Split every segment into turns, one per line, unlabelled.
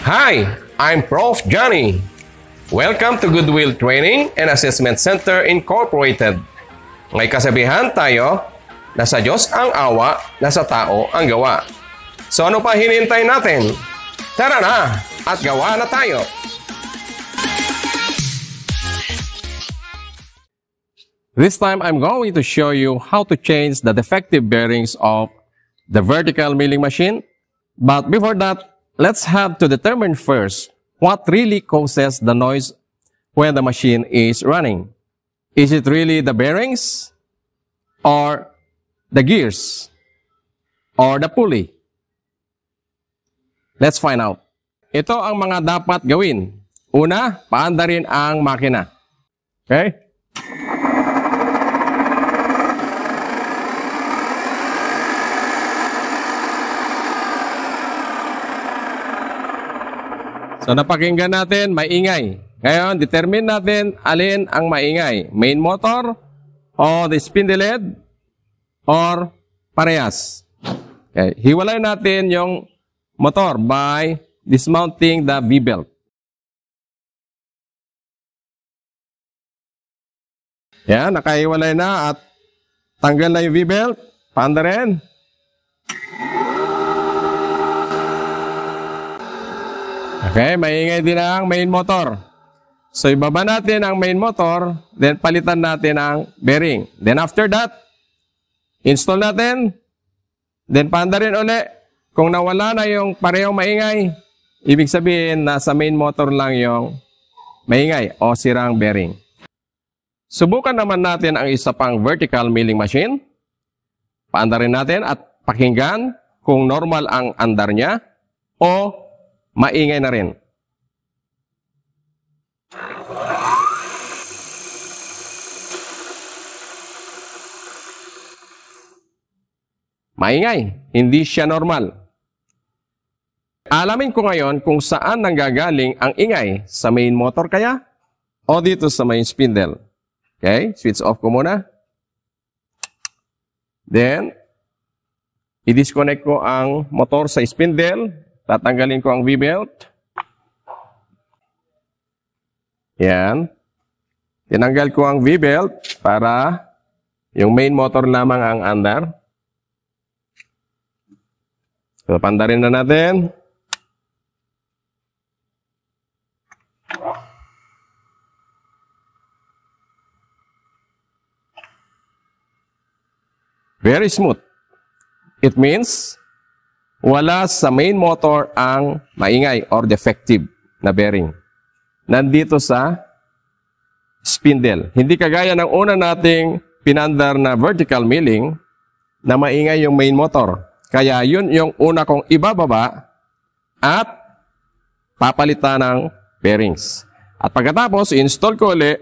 Hi, I'm Prof. Johnny. Welcome to Goodwill Training and Assessment Center Incorporated. May kasabihan tayo, nasa Diyos ang awa, nasa tao ang gawa. So ano pa hinihintay natin? Tara na at gawa na tayo! This time, I'm going to show you how to change the defective bearings of the vertical milling machine. But before that, let's have to determine first what really causes the noise when the machine is running. Is it really the bearings, or the gears, or the pulley? Let's find out. Ito ang mga dapat gawin. Una, paandarin ang makina. Okay? So napakinggan natin, maingay. Ngayon, determine natin alin ang maingay. Main motor, o the spindle head, or parehas. Okay. Hiwalay natin yung motor by dismounting the V-belt. Yan, nakahiwalay na at tanggal na yung V-belt. Paanda rin. Okay, maingay din ang main motor. So, ibaba natin ang main motor, then palitan natin ang bearing. Then after that, install natin, then paanda rin uli. Kung nawala na yung parehong maingay, ibig sabihin na sa main motor lang yung maingay o sirang bearing. Subukan naman natin ang isa pang vertical milling machine. Paanda rin natin at pakinggan kung normal ang andar niya o maingay na rin. Maingay, hindi siya normal. Alamin ko ngayon kung saan nanggagaling ang ingay, sa main motor kaya o dito sa main spindle. Okay, switch off ko muna. Then, i-disconnect ko ang motor sa spindle. Tatanggalin ko ang V-belt. Yan. Tinanggal ko ang V-belt para yung main motor lamang ang andar. So, pandarin na natin. Very smooth. It means wala sa main motor ang maingay or defective na bearing. Nandito sa spindle. Hindi kagaya ng una nating pinandar na vertical milling na maingay yung main motor. Kaya yun yung una kong ibababa at papalitan ng bearings. At pagkatapos, i-install ko uli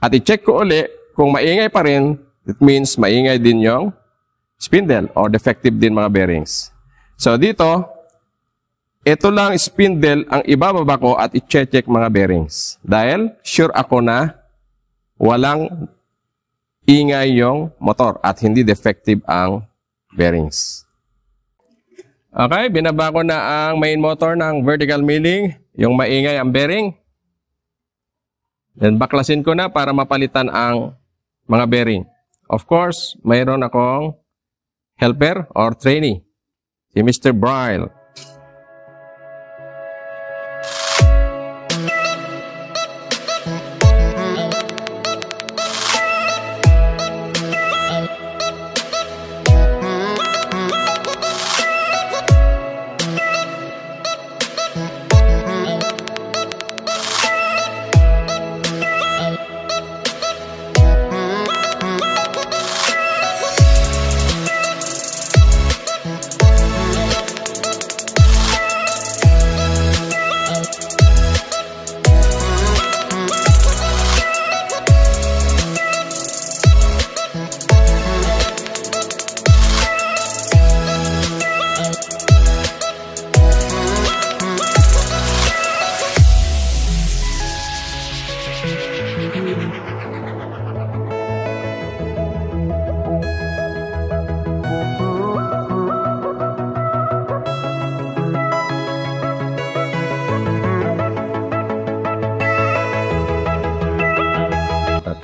at i-check ko uli kung maingay pa rin. It means maingay din yung spindle or defective din mga bearings. So dito, ito lang spindle ang ibababa ko at i-check mga bearings. Dahil sure ako na walang ingay yung motor at hindi defective ang bearings. Okay, binaba ko na ang main motor ng vertical milling, yung maingay ang bearing. Then baklasin ko na para mapalitan ang mga bearing. Of course, mayroon akong helper or trainee. Si Mr. Bryle.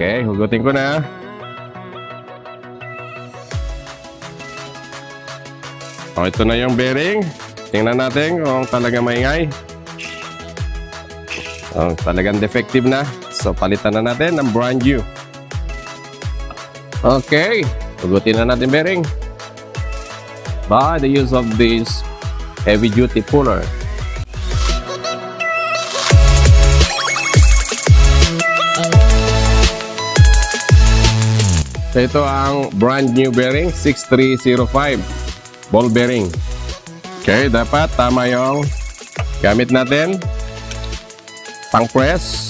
Okay, hugutin ko na. O, ito na yung bearing. Tingnan natin kung talaga maingay. O, talagang defective na. So, palitan na natin ng brand new. Okay, hugutin na natin bearing by the use of this heavy duty puller. So, ito ang brand new bearing 6305 ball bearing. Okay, dapat tama yung gamit natin pang press.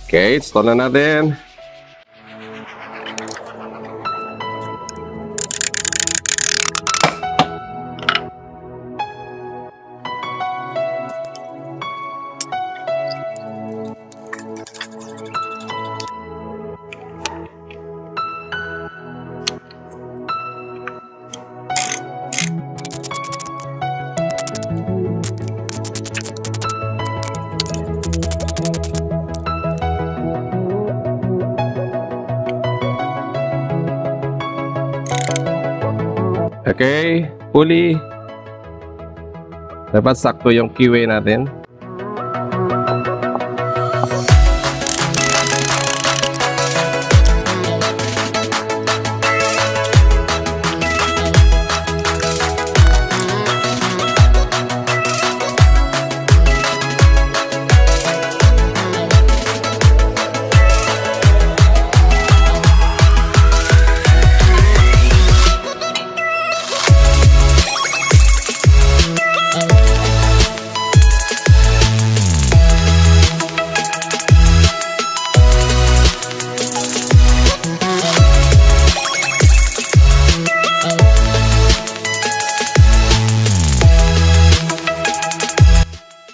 Okay, install na natin. Okay, pulley. Dapat sakto yung keyway natin.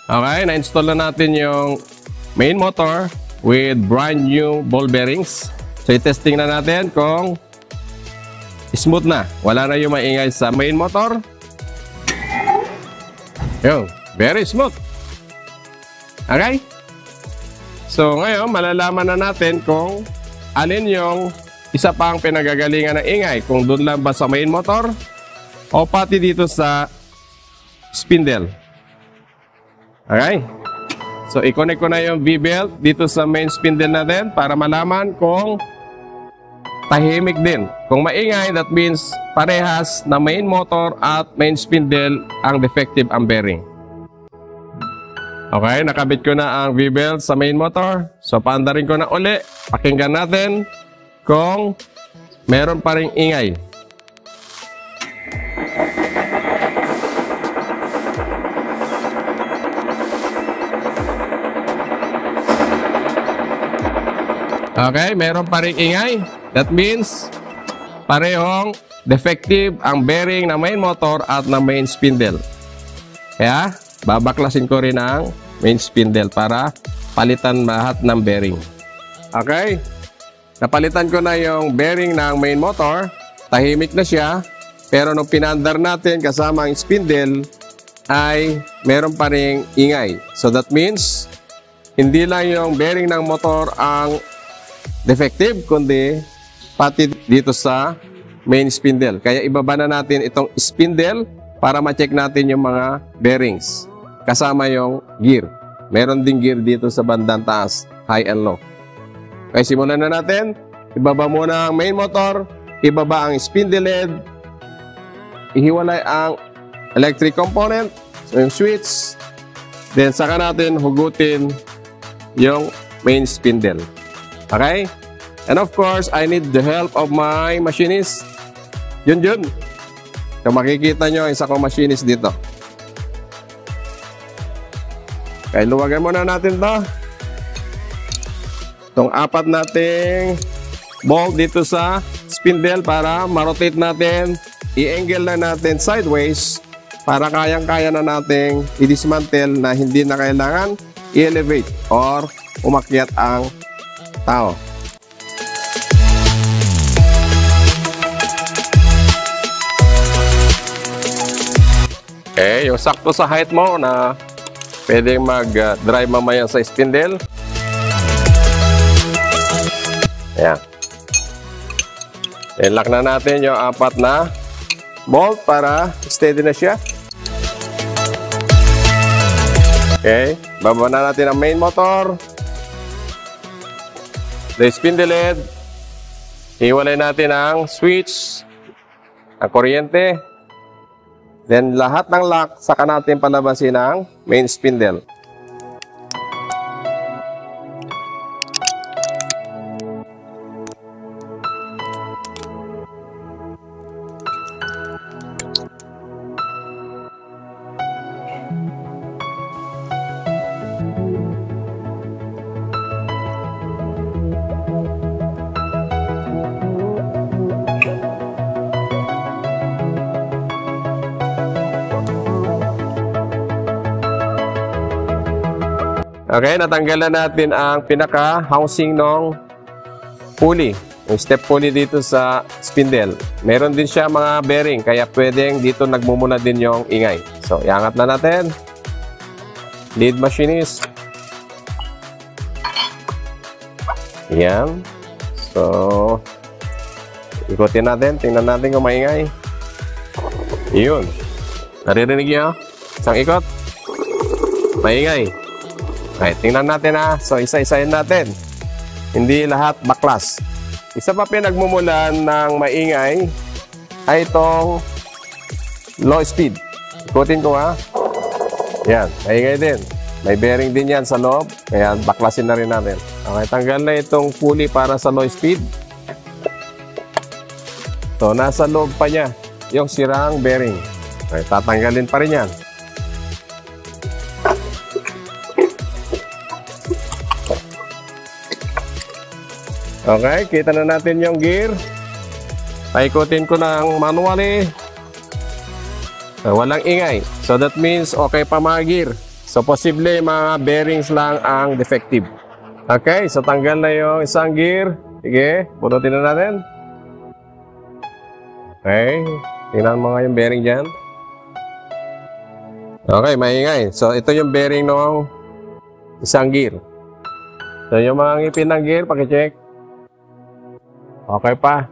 Okay, na-install na natin yung main motor with brand new ball bearings. So, i-testing na natin kung smooth na. Wala na yung maingay sa main motor. Yun, very smooth. Okay? So, ngayon, malalaman na natin kung alin yung isa pang pinagagalingan ng ingay. Kung doon lang ba sa main motor o pati dito sa spindle. Okay? So, i-connect ko na yung V-belt dito sa main spindle natin para malaman kung tahimik din. Kung maingay, that means parehas na main motor at main spindle ang defective ang bearing. Okay, nakabit ko na ang V-belt sa main motor. So, paandarin ko na uli. Pakinggan natin kung meron pa ring ingay. Okay, meron pa rin ingay. That means, parehong defective ang bearing ng main motor at ng main spindle. Kaya, babaklasin ko rin ang main spindle para palitan lahat ng bearing. Okay, napalitan ko na yung bearing ng main motor. Tahimik na siya. Pero nung pinandar natin kasama ang spindle, ay meron pa rin ingay. So that means, hindi lang yung bearing ng motor ang defective, kundi pati dito sa main spindle. Kaya ibaba na natin itong spindle para ma-check natin yung mga bearings. Kasama yung gear. Meron ding gear dito sa bandang taas, high and low. Kaya simulan na natin. Ibaba muna ang main motor, ibaba ang spindle head, ihiwalay ang electric component, so yung switch, then saka natin hugutin yung main spindle. Okay? And of course, I need the help of my machinist. Yun. So makikita nyo, isa kong machinist dito. Okay, luwagan muna natin to. Itong apat nating bolt dito sa spindle para ma-rotate natin, i-angle na natin sideways para kayang-kaya na nating i-dismantle na hindi na kailangan i-elevate or umakyat ang tao. Okay, yung sakto sa height mo na pwedeng mag-drive mamaya sa spindle. Ayan. I-lock na natin yung 4 na bolt para steady na siya. Okay, baba na natin ang main motor. The spindle head. Hiwalay natin ang switch, ang kuryente. Then lahat ng lock, saka natin palabasin ang main spindle. Okay, natanggalan natin ang pinaka-housing ng pulley. Yung step pulley dito sa spindle. Meron din siya mga bearing, kaya pwedeng dito nagmumula din yung ingay. So, iangat na natin. Lead machinist. Yan. So, ikutin natin. Tingnan natin kung maingay. Yun. Naririnig niyo? Isang ikot. Maingay. Okay, tingnan natin ha. So, isa-isahin natin. Hindi lahat baklas. Isa pa pinagmumulan ng maingay ay itong low speed. Ikutin ko ha. Yan, maingay din. May bearing din yan sa loob. Kaya baklasin na rin natin. Okay, tanggal na itong pulley para sa low speed. So, nasa loob pa niya yung sirang bearing. Okay, tatanggalin pa rin yan. Okay, kita na natin yung gear. Paikutin ko ng manually. Walang ingay. So that means okay pa mga gear. So posible mga bearings lang ang defective. Okay, so tanggal na yung isang gear. Sige, punutin na natin. Okay, tingnan mo nga yung bearing dyan. Okay, maingay. So ito yung bearing ng isang gear. So yung mga ngipin ng gear, pakicheck. Okay pa.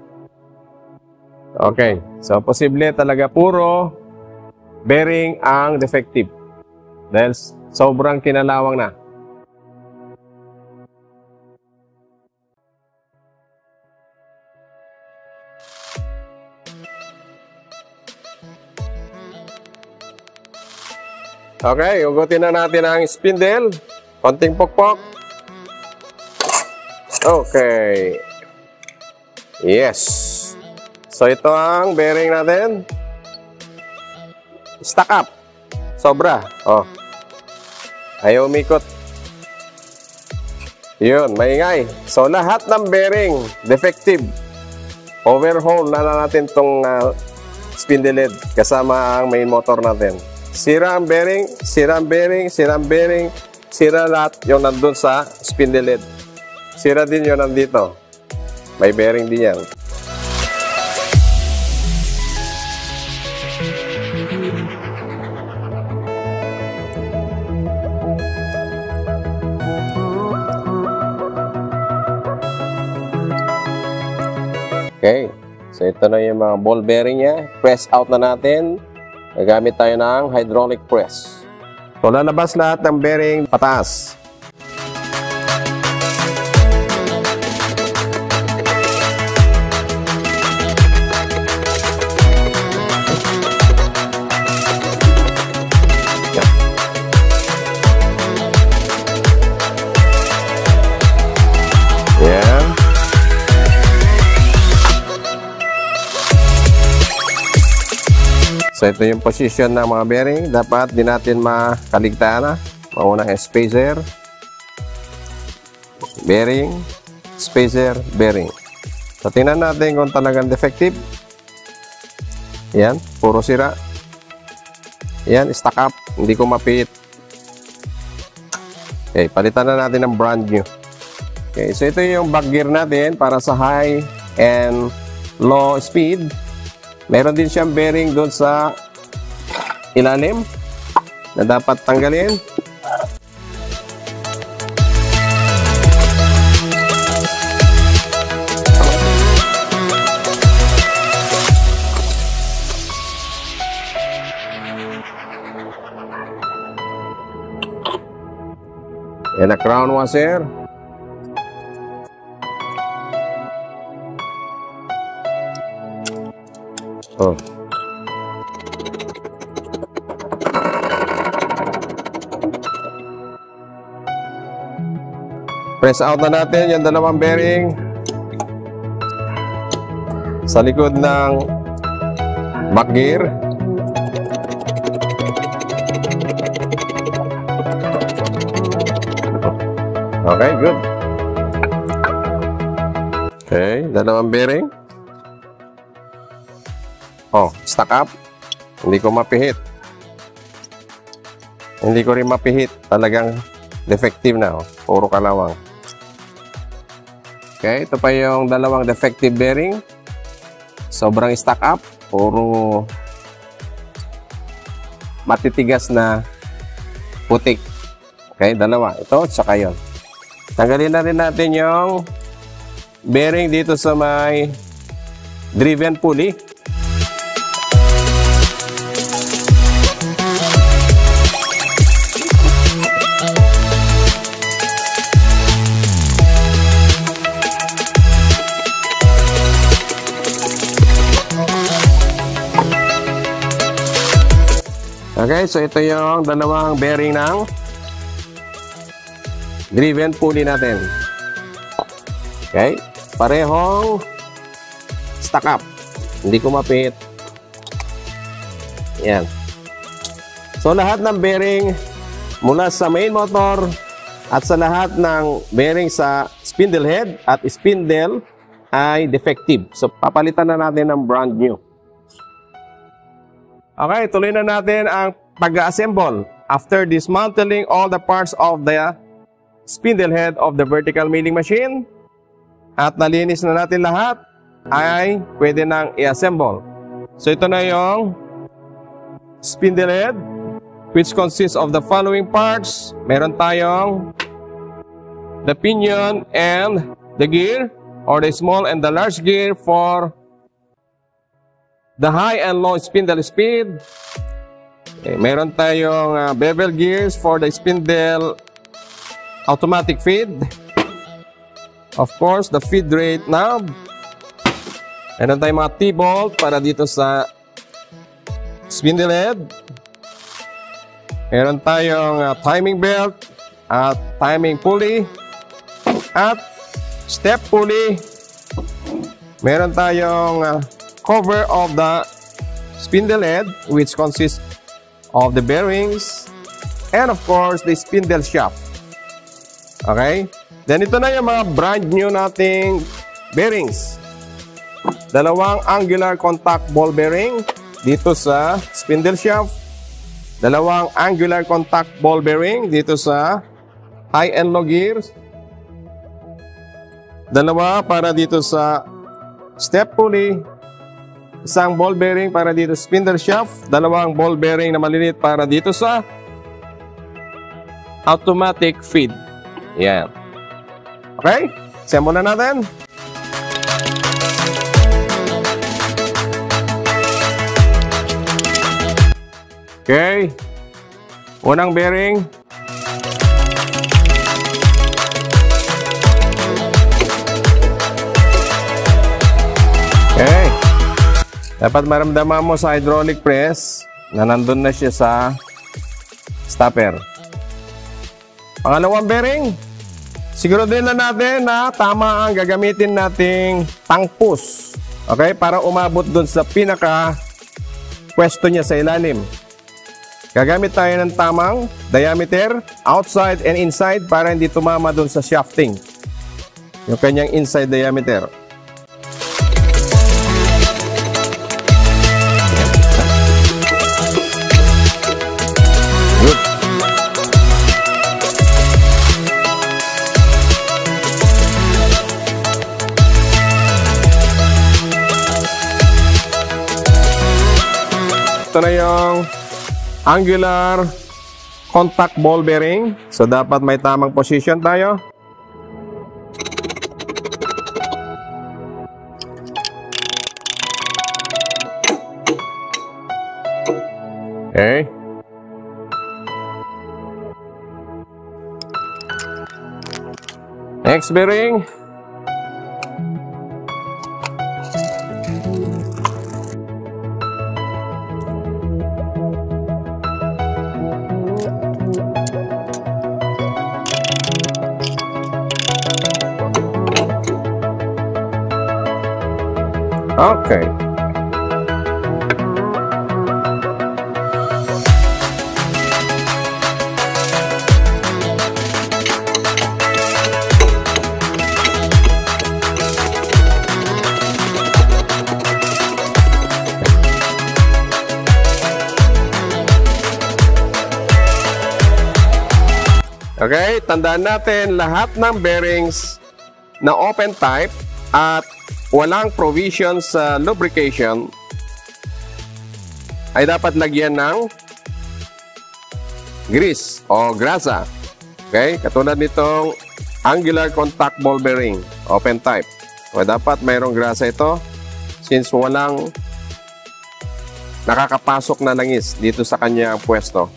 Okay. So, posible talaga puro bearing ang defective. Dahil sobrang kinalawang na. Okay. Ugutin na natin ang spindle. Konting pokpok. Okay. Yes. So, ito ang bearing natin. Stack up. Sobra. Oh. Ayaw umikot. Yun, maingay. So, lahat ng bearing defective. Overhaul na natin itong spindle head kasama ang main motor natin. Sira ang bearing, sira ang bearing, sira ang bearing, sira lahat yung nandun sa spindle head. Sira din yun nandito. May bearing din yan. Okay. So, ito na yung mga ball bearing niya. Press out na natin. Gagamit tayo ng hydraulic press. So, lalabas lahat ng bearing pataas. So, ito yung position ng mga bearing. Dapat din natin makaligtaan. Maunang spacer, bearing, spacer, bearing. So, tingnan natin kung talagang defective. Yan, puro sira. Yan, stack up. Hindi ko mapihit. Okay, palitan na natin ng brand new. Okay, so ito yung back gear natin para sa high and low speed. Meron din siyang bearing doon sa ilalim na dapat tanggalin. Yan na crown washer. Oh. Press out na natin yung dalawang bearing sa likod ng back gear. Okay, good. Okay, dalawang bearing. Oh, stack up. Hindi ko mapihit. Hindi ko rin mapihit. Talagang defective na. Oh. Puro kalawang. Okay, ito pa yung dalawang defective bearing. Sobrang stack up. Puro matitigas na putik. Okay, dalawa. Ito, tsaka yun. Tanggalin na rin natin yung bearing dito sa may driven pulley. Okay, so ito yung dalawang bearing ng driven pulley natin. Okay, parehong stack up. Hindi ko mapit. Yan. So lahat ng bearing mula sa main motor at sa lahat ng bearing sa spindle head at spindle ay defective. So papalitan na natin ng brand new. Okay, tuloy na natin ang pag-assemble. After dismantling all the parts of the spindle head of the vertical milling machine at nalinis na natin lahat, ay pwede nang i-assemble. So ito na yung spindle head, which consists of the following parts. Meron tayong the pinion and the gear, or the small and the large gear for the high and low spindle speed. Okay, meron tayong bevel gears for the spindle automatic feed. Of course, the feed rate knob. Meron tayong mga T-bolt para dito sa spindle head. Meron tayong timing belt at timing pulley at step pulley. Meron tayong cover of the spindle head, which consists of the bearings and of course the spindle shaft. Okay? Then ito na yung mga brand new nating bearings. Dalawang angular contact ball bearing dito sa spindle shaft. Dalawang angular contact ball bearing dito sa high and low gears. Dalawa para dito sa step pulley. Isang ball bearing para dito sa spindle shaft. Dalawang ball bearing na maliliit para dito sa automatic feed. Yan. Okay? Assemble na natin. Okay. Unang bearing. Okay. Dapat maramdaman mo sa hydraulic press na nandun na siya sa stopper. Pangalawang bearing. Siguraduhin na natin na tama ang gagamitin nating tangpos. Okay? Para umabot dun sa pinaka pwesto niya sa ilalim. Gagamit tayo ng tamang diameter, outside and inside, para hindi tumama dun sa shafting. Yung kanyang inside diameter. ito na yung angular contact ball bearing. So, dapat may tamang position tayo. Okay. Next bearing. Okay. Okay, tandaan natin lahat ng bearings na open type at walang provision sa lubrication ay dapat lagyan ng grease o grasa. Okay, katulad nitong angular contact ball bearing, open type. So, dapat mayroong grasa ito since walang nakakapasok na langis dito sa kanyang pwesto.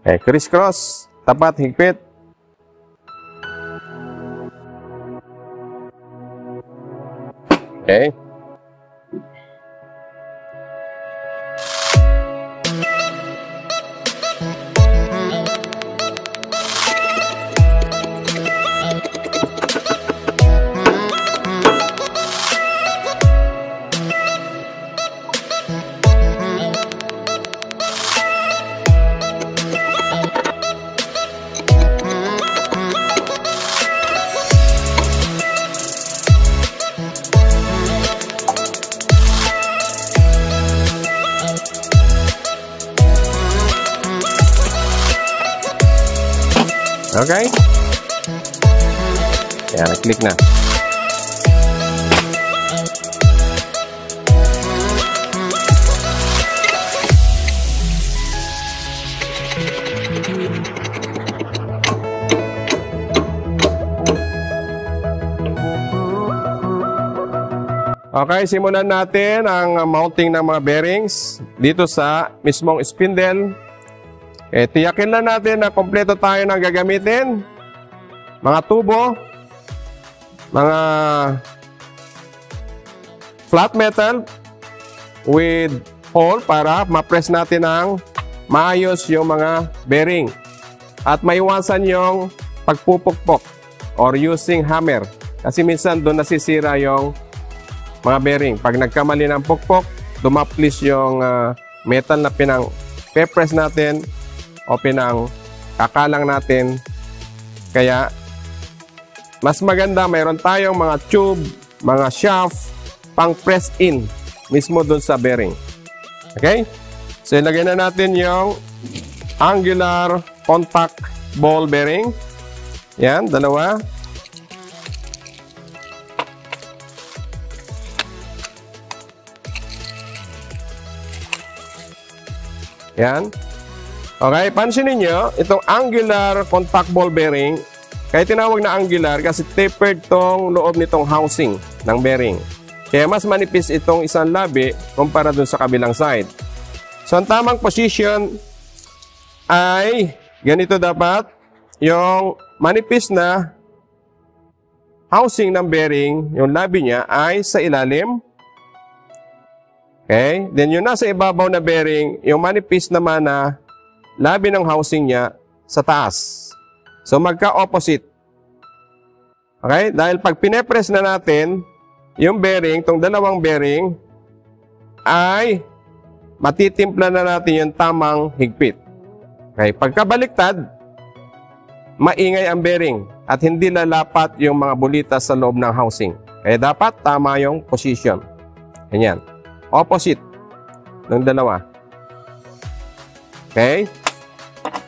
Okay, criss-cross, tapat, higpit. Okay. Okay? Yan, click na. Okay, simulan natin ang mounting ng mga bearings dito sa mismong spindle. Tiyakin na natin na kompleto tayo ng gagamitin. Mga tubo, mga flat metal with hole para ma-press natin ng maayos yung mga bearing. At maiwasan yung pagpupukpok or using hammer. Kasi minsan doon nasisira yung mga bearing. Pag nagkamali ng pukpok, dumaplis yung metal na pinang-press natin o pinang-kakalang natin. Kaya, mas maganda mayroon tayong mga tube, mga shaft, pang-press in mismo dun sa bearing. Okay? So, ilagay na natin yung angular contact ball bearing. Yan, dalawa. Yan. Okay, pansinin nyo, itong angular contact ball bearing, kaya tinawag na angular kasi tapered tong loob nitong housing ng bearing. Kaya mas manipis itong isang labi kumpara dun sa kabilang side. So, ang tamang position ay ganito dapat. Yung manipis na housing ng bearing, yung labi niya ay sa ilalim. Okay? Then yung nasa ibabaw na bearing, yung manipis naman na labi ng housing niya sa taas. So magka-opposite. Okay? Dahil pag pinepress na natin, yung bearing, itong dalawang bearing, ay matitimpla na natin yung tamang higpit. Okay? Pagkabaliktad, maingay ang bearing at hindi lalapat yung mga bulita sa loob ng housing. Kaya dapat tama yung position. Ganyan. Opposite ng dalawa. Okay?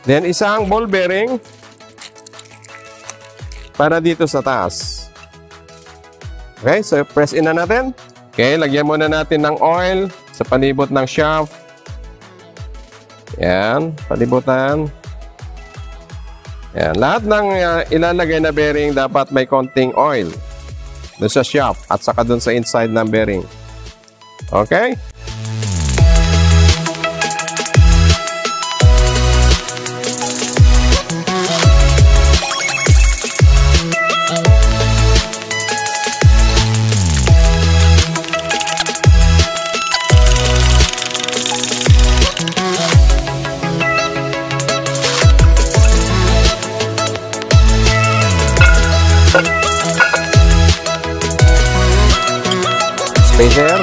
Then, isang ball bearing para dito sa taas. Okay? So, press in na natin. Okay? Lagyan muna natin ng oil sa palibot ng shaft. Yan. Palibutan. Yan. Lahat ng ilalagay na bearing dapat may konting oil doon sa shaft at saka doon sa inside ng bearing. Okay? Spacer.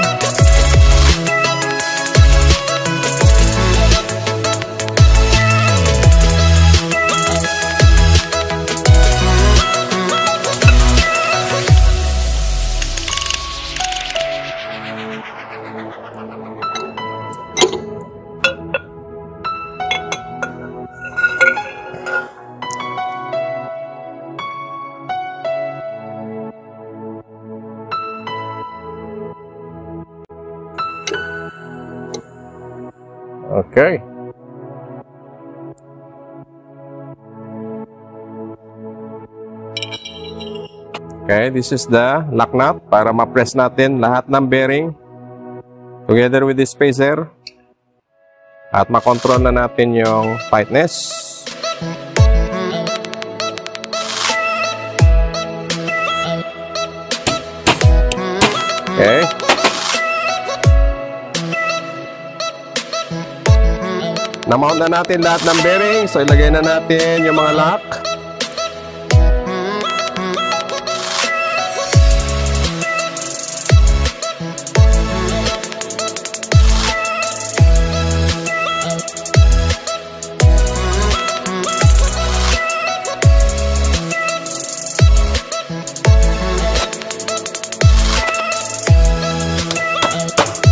Okay. Okay, this is the lock nut para ma-press natin lahat ng bearing together with the spacer at makontrol na natin yung tightness. Okay. Na-mount na natin lahat ng bearing. So, ilagay na natin yung mga lock.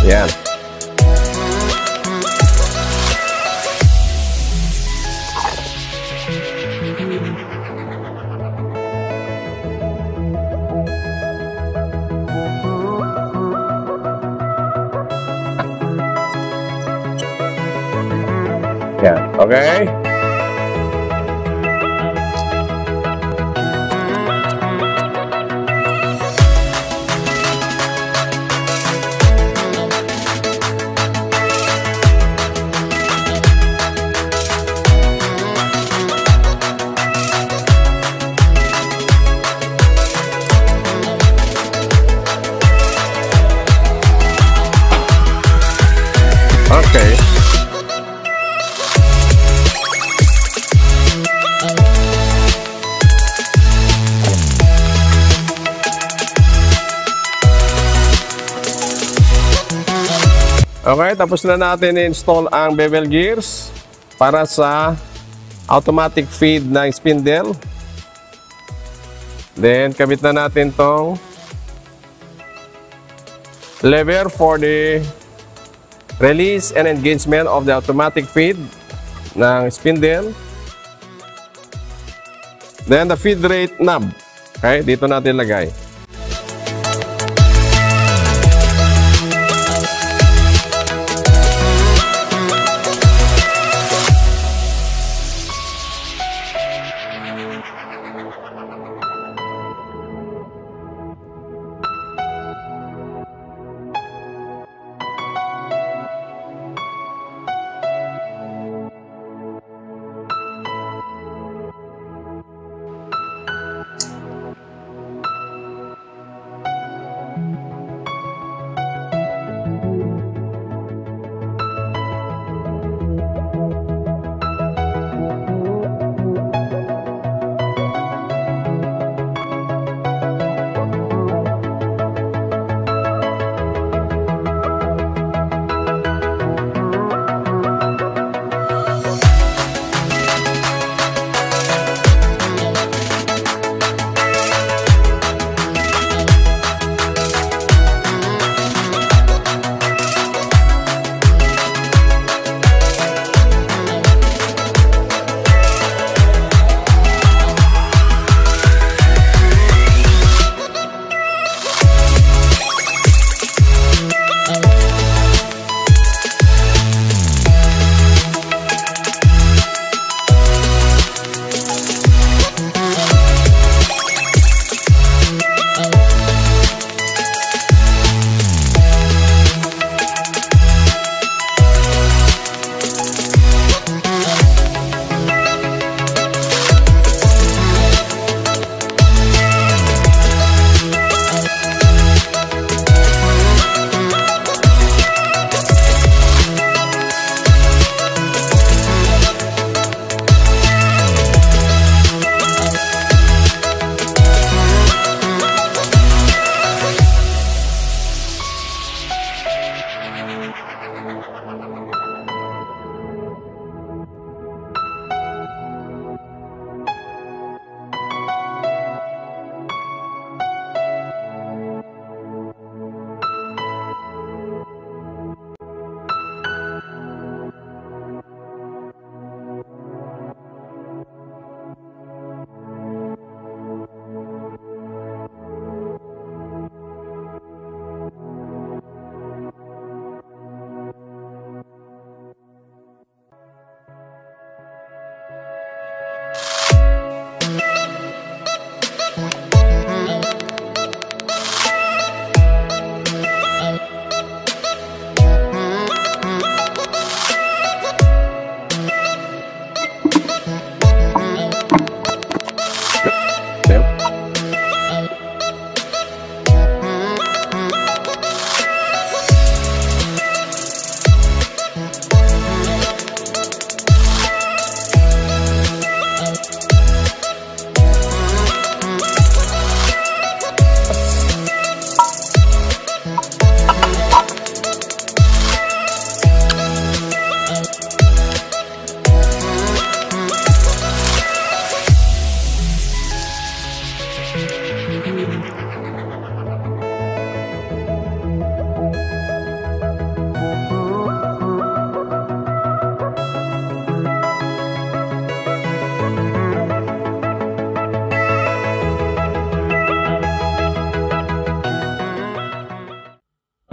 Yan. Yan. Okay? Okay. Okay, tapos na natin i-install ang bevel gears para sa automatic feed ng spindle. Then, kabit na natin tong lever for the release and engagement of the automatic feed ng spindle. Then, the feed rate knob. Okay, dito natin lagay.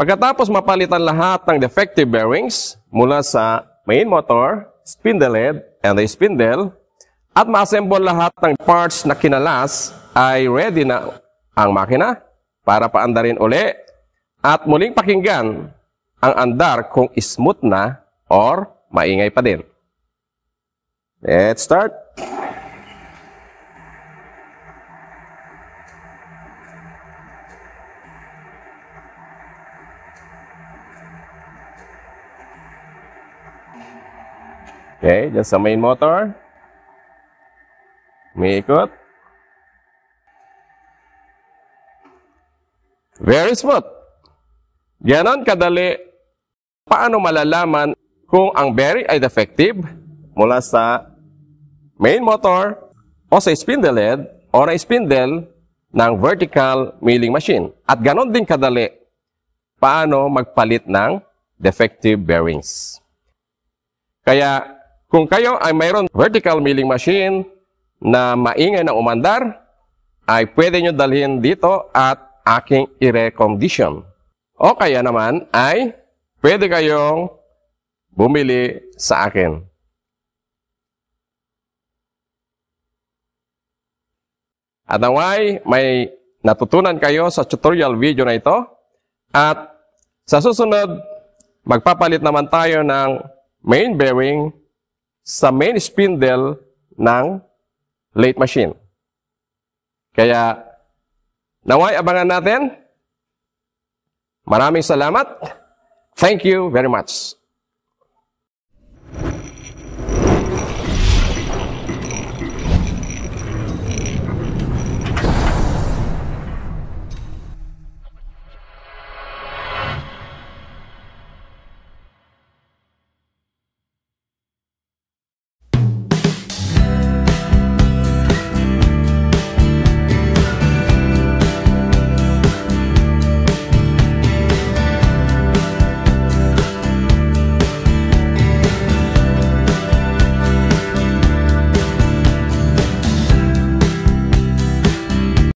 Pagkatapos mapalitan lahat ng defective bearings mula sa main motor, spindle head, and the spindle, at ma-assemble lahat ng parts na kinalas, ay ready na ang makina para paandarin uli at muling pakinggan ang andar kung smooth na or maingay pa din. Let's start. Okay, dyan sa main motor. May ikot. Very smooth. Ganon kadali. Paano malalaman kung ang bearing ay defective mula sa main motor o sa spindle head o na spindle ng vertical milling machine? At ganon din kadali paano magpalit ng defective bearings. Kaya kung kayo ay mayroon vertical milling machine na maingay na umandar, ay pwede nyo dalhin dito at aking i-recondition. O kaya naman ay pwede kayong bumili sa akin. At naway, may natutunan kayo sa tutorial video na ito. At sa susunod, magpapalit naman tayo ng main bearing sa main spindle ng lathe machine. Kaya, naway abangan natin. Maraming salamat. Thank you very much.